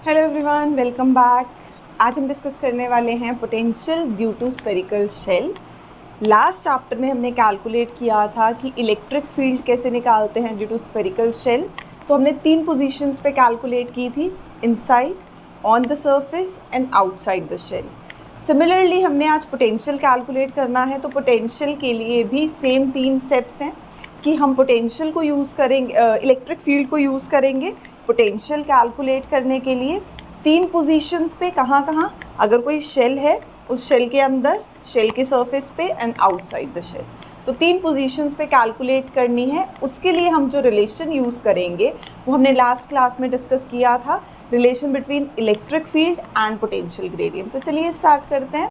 Hello everyone, welcome back. आज हम discuss करने वाले हैं potential due to spherical shell. Last chapter में हमने कैलकुलेट किया था कि इलेक्ट्रिक फील्ड कैसे निकालते हैं ड्यू टू स्फेरिकल शेल। तो हमने 3 पोजीशंस पे कैलकुलेट की थी, inside, on the surface and outside the shell. Similarly हमने आज पोटेंशियल कैलकुलेट करना है, तो पोटेंशियल के लिए भी सेम 3 स्टेप्स हैं कि हम पोटेंशियल को यूज़ करेंगे, इलेक्ट्रिक फील्ड को यूज़ करेंगे पोटेंशियल कैलकुलेट करने के लिए 3 पोजीशंस पे। कहाँ कहाँ? अगर कोई शेल है उस शेल के अंदर, शेल के सरफेस पे एंड आउटसाइड द शेल। तो 3 पोजीशंस पे कैलकुलेट करनी है। उसके लिए हम जो रिलेशन यूज़ करेंगे वो हमने लास्ट क्लास में डिस्कस किया था, relation between electric field and potential gradient. तो चलिए स्टार्ट करते हैं।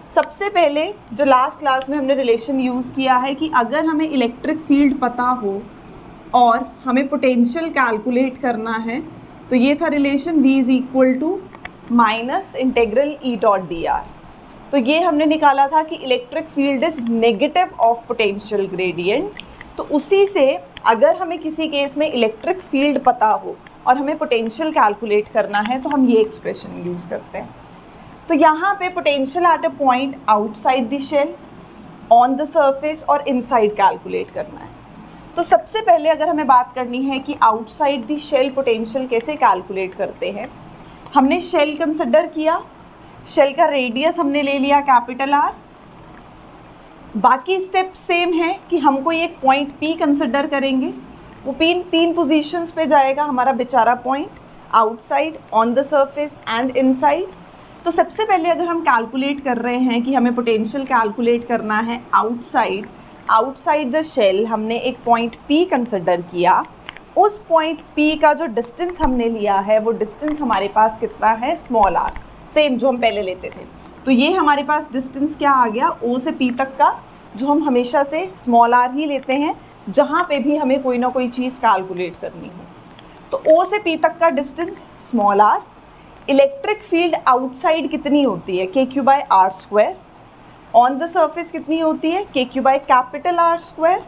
सबसे पहले जो लास्ट क्लास में हमने रिलेशन यूज़ किया है कि अगर हमें इलेक्ट्रिक फील्ड पता हो और हमें पोटेंशियल कैलकुलेट करना है, तो ये था relation V is equal to minus integral E dot d r. तो ये हमने निकाला था कि electric field is negative of potential gradient. तो उसी से अगर हमें किसी केस में इलेक्ट्रिक फील्ड पता हो और हमें पोटेंशियल कैलकुलेट करना है, तो हम ये एक्सप्रेशन यूज़ करते हैं। तो यहाँ पे potential at a point outside the shell, on the surface और इनसाइड कैलकुलेट करना है। तो सबसे पहले अगर हमें बात करनी है कि आउटसाइड द शेल पोटेंशियल कैसे कैलकुलेट करते हैं, हमने शेल कंसिडर किया, शेल का रेडियस हमने ले लिया कैपिटल R। बाकी स्टेप सेम है कि हम कोई एक पॉइंट P कंसिडर करेंगे, वो P 3 पोजीशंस पे जाएगा हमारा बेचारा point, outside, on the surface and inside. तो सबसे पहले अगर हम कैलकुलेट कर रहे हैं कि हमें पोटेंशियल कैलकुलेट करना है आउटसाइड द शेल, हमने एक पॉइंट P कंसिडर किया। उस पॉइंट P का जो डिस्टेंस हमने लिया है वो डिस्टेंस हमारे पास कितना है, स्मॉल r, सेम जो हम पहले लेते थे। तो ये हमारे पास डिस्टेंस क्या आ गया, O से P तक का, जो हम हमेशा से स्मॉल r ही लेते हैं जहाँ पे भी हमें कोई ना कोई चीज़ कैलकुलेट करनी हो। तो O से P तक का distance small r। Electric field outside कितनी होती है, k Q by r square. On the surface कितनी होती है, k Q by capital are square.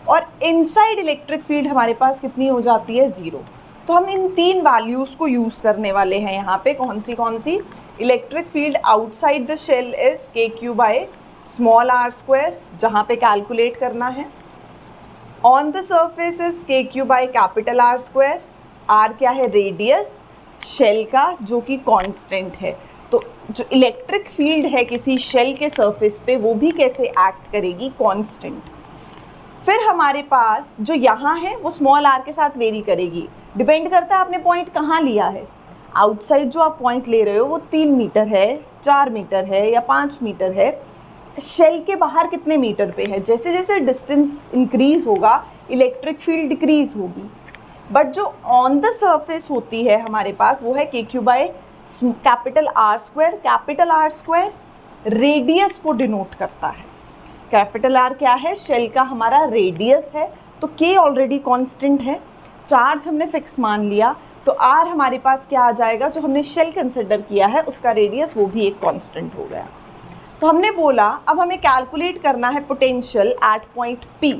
और इनसाइड इलेक्ट्रिक फील्ड हमारे पास कितनी हो जाती है, 0। तो हम इन 3 वैल्यूज़ को यूज़ करने वाले हैं यहाँ पे। कौन सी? Electric field outside the shell is K Q by small are square, जहाँ पे कैलकुलेट करना है। On the surface is K Q by capital are square. R क्या है, रेडियस शेल का, जो कि कांस्टेंट है। तो जो इलेक्ट्रिक फील्ड है किसी शेल के सरफेस पे, वो भी कैसे एक्ट करेगी, कांस्टेंट। फिर हमारे पास जो यहाँ है वो स्मॉल r के साथ वेरी करेगी, डिपेंड करता है आपने पॉइंट कहाँ लिया है। आउटसाइड जो आप पॉइंट ले रहे हो वो 3 मीटर है, 4 मीटर है या 5 मीटर है। शेल के बाहर कितने मीटर पे है, जैसे जैसे डिस्टेंस इंक्रीज होगा इलेक्ट्रिक फील्ड डिक्रीज होगी। बट जो ऑन द सरफेस होती है हमारे पास, वो है k Q by capital are square. Capital are square radius को डिनोट करता है। कैपिटल आर क्या है, शेल का हमारा रेडियस है। तो के ऑलरेडी कांस्टेंट है, चार्ज हमने फिक्स मान लिया, तो आर हमारे पास क्या आ जाएगा, जो हमने शेल कंसिडर किया है उसका रेडियस, वो भी एक कांस्टेंट हो गया। तो हमने बोला अब हमें कैलकुलेट करना है potential at point P।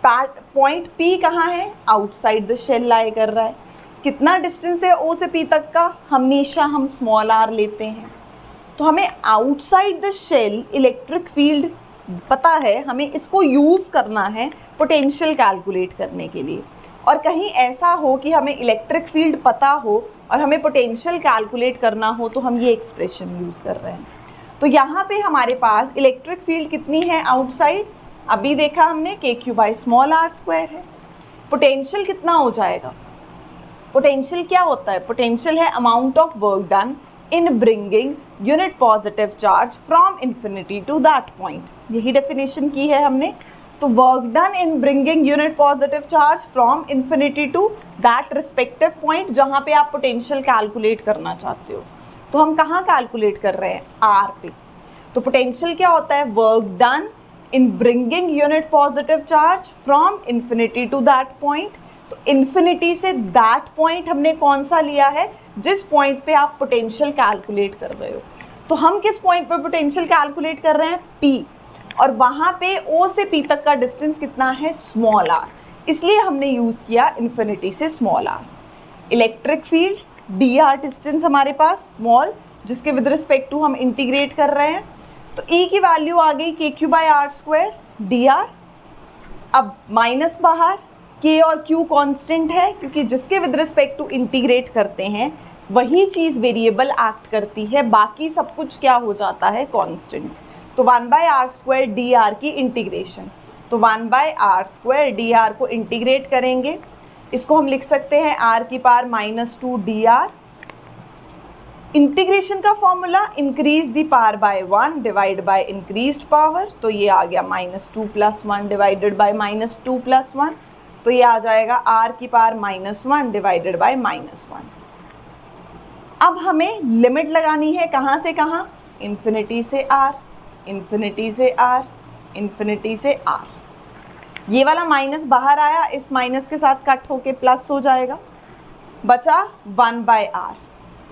Point P कहाँ है, आउटसाइड द शेल लाई कर रहा है। कितना डिस्टेंस है O से P तक का, हमेशा हम स्मॉल r लेते हैं। तो हमें outside the shell electric field पता है, हमें इसको यूज़ करना है पोटेंशियल कैलकुलेट करने के लिए। और कहीं ऐसा हो कि हमें इलेक्ट्रिक फील्ड पता हो और हमें पोटेंशियल कैलकुलेट करना हो, तो हम ये एक्सप्रेशन यूज़ कर रहे हैं। तो यहाँ पे हमारे पास इलेक्ट्रिक फील्ड कितनी है आउटसाइड, अभी देखा हमने, k Q by small are square है। पोटेंशियल कितना हो जाएगा, पोटेंशियल क्या होता है, पोटेंशियल है amount of work done in bringing unit positive charge from infinity to that point. यही डेफिनेशन की है हमने। तो work done in bringing unit positive charge from infinity to that respective point, जहाँ पे आप पोटेंशियल कैलकुलेट करना चाहते हो। तो हम कहाँ कैलकुलेट कर रहे हैं, आर पे। तो पोटेंशियल क्या होता है, work done in bringing unit positive charge from infinity to that point. तो इन्फिनिटी से दैट पॉइंट हमने कौन सा लिया है, जिस पॉइंट पे आप पोटेंशियल कैलकुलेट कर रहे हो। तो हम किस पॉइंट पे पोटेंशियल कैलकुलेट कर रहे हैं, P, और वहाँ पे O से P तक का डिस्टेंस कितना है, स्मॉल r, इसलिए हमने यूज़ किया इन्फिनिटी से small r। Electric field dr distance हमारे पास स्मॉल, जिसके विद रिस्पेक्ट टू हम इंटीग्रेट कर रहे हैं। तो E की वैल्यू आ गई kq/r² dr। अब माइनस बाहर, K और Q कांस्टेंट है, क्योंकि जिसके विद रिस्पेक्ट टू इंटीग्रेट करते हैं वही चीज़ वेरिएबल एक्ट करती है, बाकी सब कुछ क्या हो जाता है, कांस्टेंट। तो 1/r² dr की इंटीग्रेशन, तो 1/r² dr को इंटीग्रेट करेंगे, इसको हम लिख सकते हैं r⁻² dr। इंटीग्रेशन का formula increase the power bye 1 divide by increased power, तो ये आ गया -2 + 1 डिवाइडेड बाय -2 + 1, तो ये आ जाएगा r⁻1 डिवाइडेड बाय -1। अब हमें लिमिट लगानी है, कहाँ से कहाँ, इन्फिनिटी से r, इन्फिनिटी से r, इन्फिनिटी से r। ये वाला माइनस बाहर आया, इस माइनस के साथ कट होके प्लस हो जाएगा, बचा 1/r।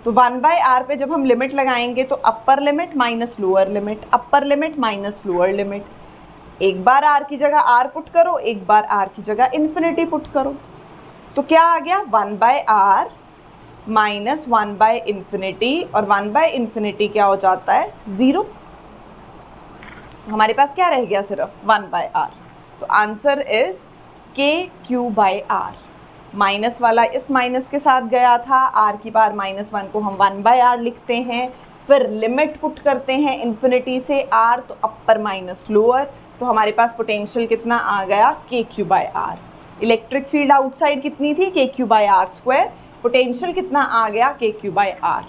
तो 1/r पे जब हम लिमिट लगाएंगे तो upper limit minus lower limit, upper limit minus lower limit. एक बार r की जगह r पुट करो, एक बार r की जगह इन्फिनिटी पुट करो, तो क्या आ गया, 1/r माइनस 1/∞, और 1/∞ क्या हो जाता है, 0। हमारे पास क्या रह गया, सिर्फ 1/r। तो आंसर इज kq/r। माइनस वाला इस माइनस के साथ गया था, r⁻1 को हम 1/r लिखते हैं, फिर लिमिट पुट करते हैं इन्फिनिटी से r, तो अपर माइनस लोअर, तो हमारे पास पोटेंशियल कितना आ गया, kq/r। इलेक्ट्रिक फील्ड आउटसाइड कितनी थी, kq/r², पोटेंशियल कितना आ गया, kq/r।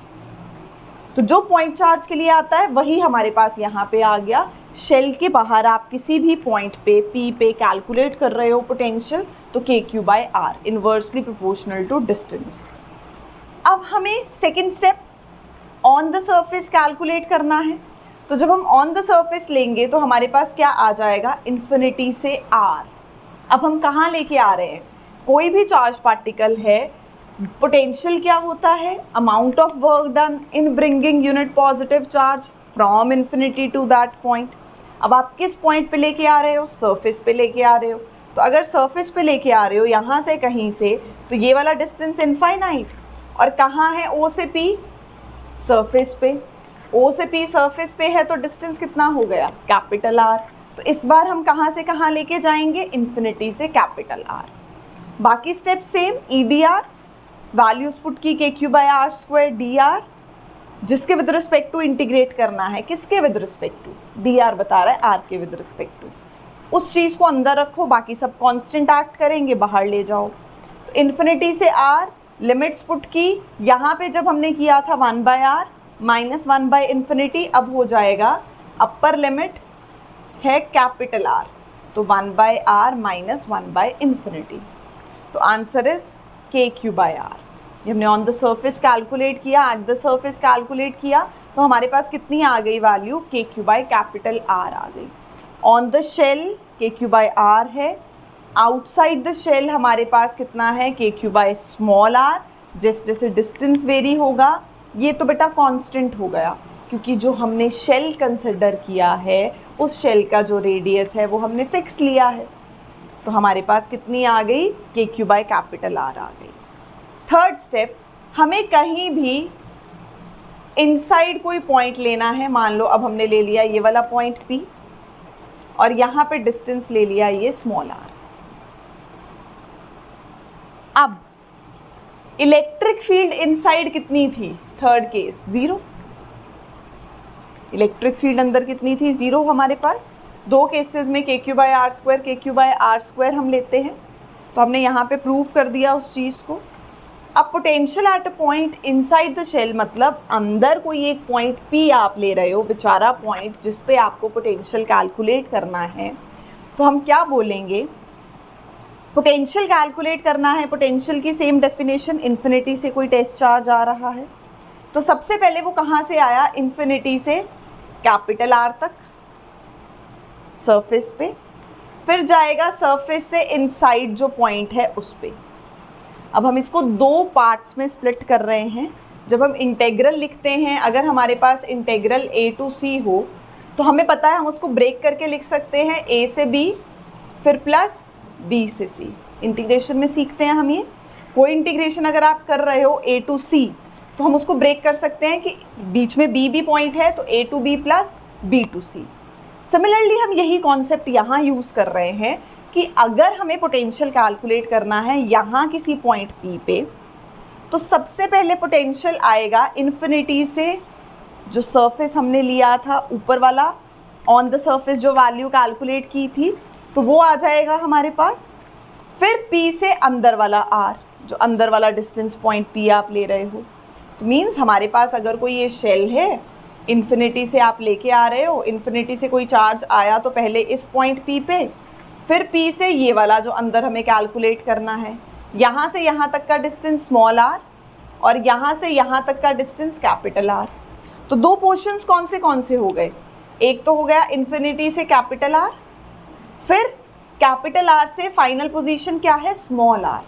तो जो पॉइंट चार्ज के लिए आता है वही हमारे पास यहाँ पे आ गया। शेल के बाहर आप किसी भी पॉइंट पे P पे कैलकुलेट कर रहे हो पोटेंशियल, तो kq/r inversely proportional to distance. अब हमें second step on the surface calculate करना है। तो जब हम ऑन द सरफेस लेंगे तो हमारे पास क्या आ जाएगा, इन्फिनिटी से r। अब हम कहाँ लेके आ रहे हैं, कोई भी चार्ज पार्टिकल है, पोटेंशियल क्या होता है, amount of work done in bringing unit positive charge from infinity to that point. अब आप किस पॉइंट पे लेके आ रहे हो, सरफेस पे लेके आ रहे हो। तो अगर सरफेस पे लेके आ रहे हो यहाँ से कहीं से, तो ये वाला डिस्टेंस इनफाइनाइट, और कहाँ है O से P, सरफेस पे। O से P सरफेस पे है, तो डिस्टेंस कितना हो गया, R। तो इस बार हम कहाँ से कहाँ लेके जाएंगे, इन्फिनिटी से R। बाकी step same, EDR values put की kq/r² dr, जिसके विद रिस्पेक्ट टू इंटीग्रेट करना है, किसके विद रिस्पेक्ट टू, dr बता रहा है r के विद रिस्पेक्ट टू, उस चीज़ को अंदर रखो, बाकी सब कांस्टेंट एक्ट करेंगे, बाहर ले जाओ। तो इन्फिनिटी से r, लिमिट्स पुट की, यहाँ पे जब हमने किया था 1/r माइनस 1/∞, अब हो जाएगा अपर लिमिट है R, तो 1/r माइनस 1/∞। तो आंसर इज kq/r। ये हमने ऑन द सरफेस कैलकुलेट किया, एट द सरफेस कैलकुलेट किया, तो हमारे पास कितनी आ गई वैल्यू, kq/R आ गई। ऑन द शेल kq/r है, आउटसाइड द शेल हमारे पास कितना है, kq/r। जैसे जैसे डिस्टेंस वेरी होगा, ये तो बेटा कांस्टेंट हो गया, क्योंकि जो हमने शेल कंसिडर किया है उस शेल का जो रेडियस है वो हमने फिक्स लिया है। तो हमारे पास कितनी आ गई, kq/R आ गई। थर्ड स्टेप, हमें कहीं भी इनसाइड कोई पॉइंट लेना है। मान लो अब हमने ले लिया ये वाला पॉइंट P, और यहाँ पे डिस्टेंस ले लिया ये r। अब इलेक्ट्रिक फील्ड इनसाइड कितनी थी, थर्ड केस 0। इलेक्ट्रिक फील्ड अंदर कितनी थी, 0 हमारे पास। दो केसेस में kq/r² हम लेते हैं, तो हमने यहाँ पे प्रूफ कर दिया उस चीज़ को। अब potential at a point inside the shell, मतलब अंदर कोई एक पॉइंट P आप ले रहे हो, बेचारा पॉइंट जिस पे आपको पोटेंशियल कैलकुलेट करना है, तो हम क्या बोलेंगे, पोटेंशियल कैलकुलेट करना है। पोटेंशियल की सेम डेफिनेशन, इन्फिनिटी से कोई टेस्ट चार्ज आ रहा है, तो सबसे पहले वो कहाँ से आया, इन्फिनिटी से R तक, सरफेस पे, फिर जाएगा सरफेस से इनसाइड जो पॉइंट है उस पे। अब हम इसको दो पार्ट्स में स्प्लिट कर रहे हैं। जब हम इंटेग्रल लिखते हैं, अगर हमारे पास इंटेग्रल a टू c हो तो हमें पता है हम उसको ब्रेक करके लिख सकते हैं a से b, फिर प्लस b से c। इंटीग्रेशन में सीखते हैं हम ये। कोई इंटीग्रेशन अगर आप कर रहे हो a टू c तो हम उसको ब्रेक कर सकते हैं कि बीच में b भी पॉइंट है तो a to b plus b to c। Similarly हम यही कॉन्सेप्ट यहाँ यूज़ कर रहे हैं कि अगर हमें पोटेंशियल कैलकुलेट करना है यहाँ किसी पॉइंट P पे, तो सबसे पहले पोटेंशियल आएगा इन्फिनिटी से, जो सरफेस हमने लिया था ऊपर वाला, ऑन द सरफेस जो वैल्यू कैलकुलेट की थी तो वो आ जाएगा हमारे पास। फिर P से अंदर वाला R, जो अंदर वाला डिस्टेंस पॉइंट P आप ले रहे हो। तो मीन्स हमारे पास अगर कोई ये शेल है, इन्फिनिटी से आप लेके आ रहे हो, इन्फिनिटी से कोई चार्ज आया तो पहले इस पॉइंट P पे, फिर P से ये वाला जो अंदर हमें कैलकुलेट करना है, यहाँ से यहाँ तक का डिस्टेंस स्मॉल r और यहाँ से यहाँ तक का डिस्टेंस कैपिटल R। तो दो पोर्शंस कौन से हो गए? एक तो हो गया इन्फिनिटी से कैपिटल R, फिर कैपिटल R से फाइनल पोजीशन क्या है? Small r।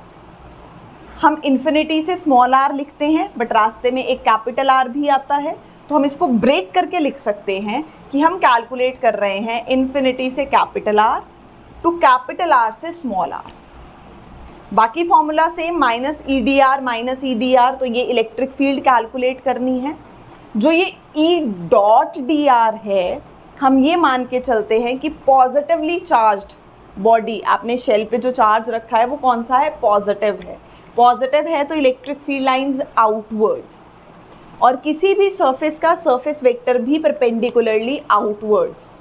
हम इन्फिनिटी से स्मॉल r लिखते हैं बट रास्ते में एक कैपिटल R भी आता है, तो हम इसको ब्रेक करके लिख सकते हैं कि हम कैलकुलेट कर रहे हैं इन्फिनिटी से capital R to capital R से स्मॉल r। बाकी formula same, minus e d r, तो ये इलेक्ट्रिक फील्ड कैलकुलेट करनी है। जो ये ई डॉट डी आर है, हम ये मान के चलते हैं कि पॉजिटिवली चार्ज्ड बॉडी, आपने शेल पे जो चार्ज रखा है वो कौन सा है? पॉजिटिव है। पॉजिटिव है तो इलेक्ट्रिक फील्ड लाइंस आउटवर्ड्स, और किसी भी सरफेस का सरफेस वेक्टर भी परपेंडिकुलरली आउटवर्ड्स।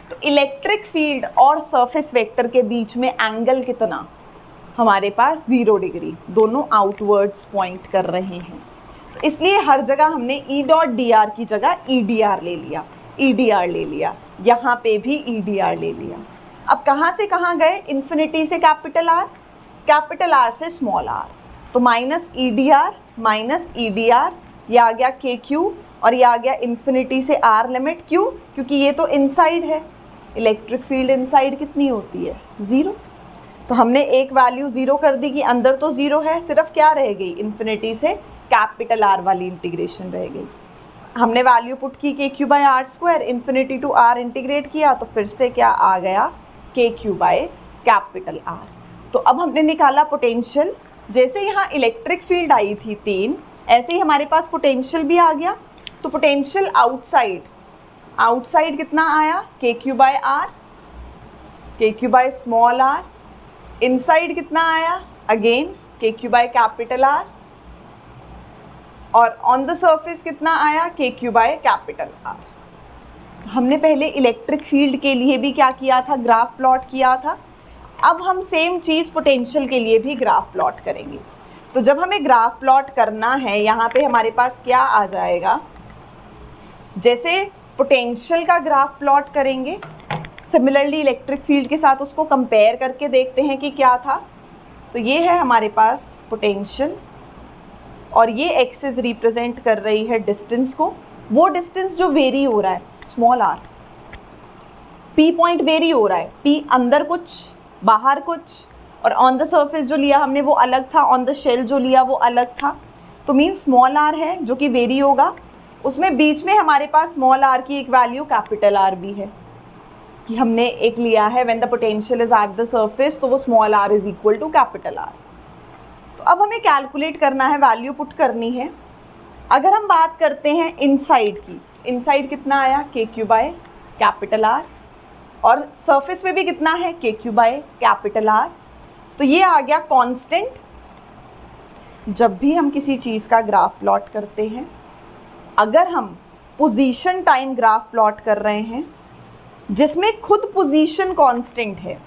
तो इलेक्ट्रिक फील्ड और सरफेस वेक्टर के बीच में एंगल कितना? हमारे पास 0 डिग्री, दोनों आउटवर्ड्स पॉइंट कर रहे हैं। तो इसलिए हर जगह हमने ई डॉट डी आर की जगह ई डी आर ले लिया, ई डी आर ले लिया, यहाँ पे भी ई डी आर ले लिया। अब कहाँ से कहाँ गए? इन्फिनिटी से कैपिटल R, कैपिटल R से स्मॉल r, तो माइनस ई डी आर, ये आ गया के क्यू, और ये आ गया इन्फिनिटी से R लिमिट। क्यों? क्योंकि ये तो इनसाइड है, इलेक्ट्रिक फील्ड इनसाइड कितनी होती है? 0। तो हमने एक वैल्यू 0 कर दी कि अंदर तो 0 है, सिर्फ क्या रह गई? इन्फिनिटी से कैपिटल R वाली इंटीग्रेशन रह गई। हमने वैल्यू पुट की k q by r square, infinity to R integrate किया तो फिर से क्या आ गया? के क्यू बाई कैपिटल R। तो अब हमने निकाला पोटेंशियल। जैसे यहाँ इलेक्ट्रिक फील्ड आई थी 3, ऐसे ही हमारे पास पोटेंशियल भी आ गया। तो पोटेंशियल आउटसाइड कितना आया? के क्यू बाई आर, के q by small r। Inside कितना आया? अगेन के क्यू बाई कैपिटल R, और ऑन द सरफेस कितना आया? के क्यू बाई कैपिटल R। तो हमने पहले इलेक्ट्रिक फील्ड के लिए भी क्या किया था? ग्राफ प्लॉट किया था। अब हम सेम चीज़ पोटेंशियल के लिए भी ग्राफ प्लॉट करेंगे। तो जब हमें ग्राफ प्लॉट करना है, यहाँ पे हमारे पास क्या आ जाएगा? जैसे पोटेंशियल का ग्राफ प्लॉट करेंगे, सिमिलरली इलेक्ट्रिक फील्ड के साथ उसको कंपेयर करके देखते हैं कि क्या था। तो ये है हमारे पास पोटेंशियल, और ये एक्सिस रिप्रेजेंट कर रही है डिस्टेंस को, वो डिस्टेंस जो वेरी हो रहा है, small r। P point very हो रहा है, P अंदर कुछ बाहर कुछ, और ऑन द सरफेस जो लिया हमने वो अलग था, ऑन द शेल जो लिया वो अलग था। तो मीन स्मॉल r है जो कि वेरी होगा, उसमें बीच में हमारे पास स्मॉल r की एक वैल्यू कैपिटल R भी है, कि हमने एक लिया है when the potential is at the surface, तो वो small r is equal to capital R। तो अब हमें कैलकुलेट करना है, वैल्यू पुट करनी है। अगर हम बात करते हैं इनसाइड की, इनसाइड कितना आया? के क्यू बाय कैपिटल R, और सरफेस में भी कितना है? K Q by capital R। तो ये आ गया कांस्टेंट। जब भी हम किसी चीज़ का ग्राफ प्लॉट करते हैं, अगर हम पोजीशन टाइम ग्राफ प्लॉट कर रहे हैं जिसमें खुद पोजीशन कांस्टेंट है,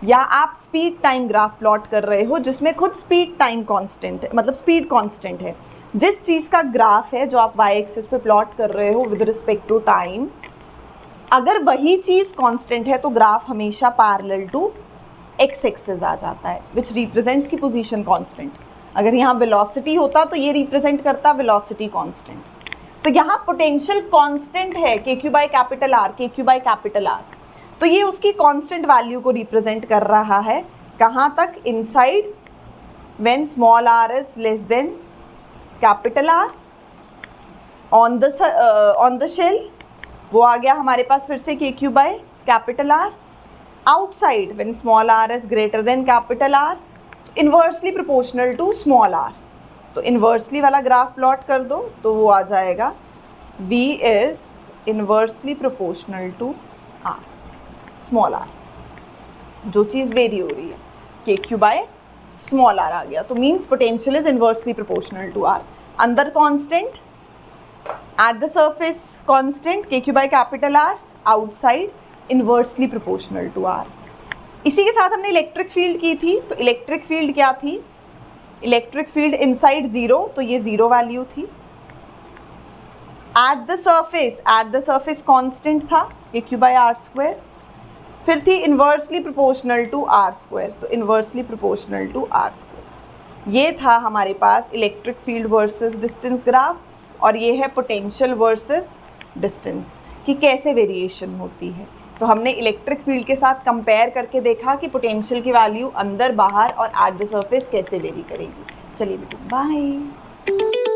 या आप स्पीड टाइम ग्राफ प्लॉट कर रहे हो जिसमें खुद स्पीड टाइम कांस्टेंट है, मतलब स्पीड कांस्टेंट है, जिस चीज़ का ग्राफ है जो आप वाई एक्सिस पे प्लॉट कर रहे हो विद रिस्पेक्ट टू टाइम, अगर वही चीज़ कांस्टेंट है तो ग्राफ हमेशा पैरेलल टू एक्स एक्सिस आ जाता है, विच रिप्रेजेंट्स की पोजीशन कांस्टेंट। अगर यहाँ वेलोसिटी होता तो ये रिप्रेजेंट करता वेलोसिटी कांस्टेंट। तो यहाँ पोटेंशियल कांस्टेंट है k q by capital R, के क्यू बाई कैपिटल R। तो ये उसकी कांस्टेंट वैल्यू को रिप्रेजेंट कर रहा है। कहाँ तक? Inside when small r is less than capital R on the shell, वो आ गया हमारे पास फिर से KQ by capital R। Outside when small r is greater than capital R, तो inversely proportional to small r। तो इन्वर्सली वाला ग्राफ प्लॉट कर दो तो वो आ जाएगा V is inversely proportional to R, small r। जो चीज़ वेरी हो रही है KQ बाय स्मॉल r आ गया, तो means potential is inversely proportional to R। अंदर constant, at the surface constant KQ by capital R, outside inversely proportional to R। इसी के साथ हमने इलेक्ट्रिक फील्ड की थी, तो इलेक्ट्रिक फील्ड क्या थी? इलेक्ट्रिक फील्ड इनसाइड ज़ीरो, तो ये ज़ीरो वैल्यू थी। एट द सरफेस कांस्टेंट था KQ बाय R स्क्वायर, फिर थी inversely proportional to R square, तो inversely proportional to R square. ये था हमारे पास electric field versus distance graph, और ये है पोटेंशियल वर्सेस डिस्टेंस कि कैसे वेरिएशन होती है। तो हमने इलेक्ट्रिक फील्ड के साथ कंपेयर करके देखा कि पोटेंशियल की वैल्यू अंदर बाहर और एट द सरफेस कैसे वेरी करेगी। चलिए बेटा बाय।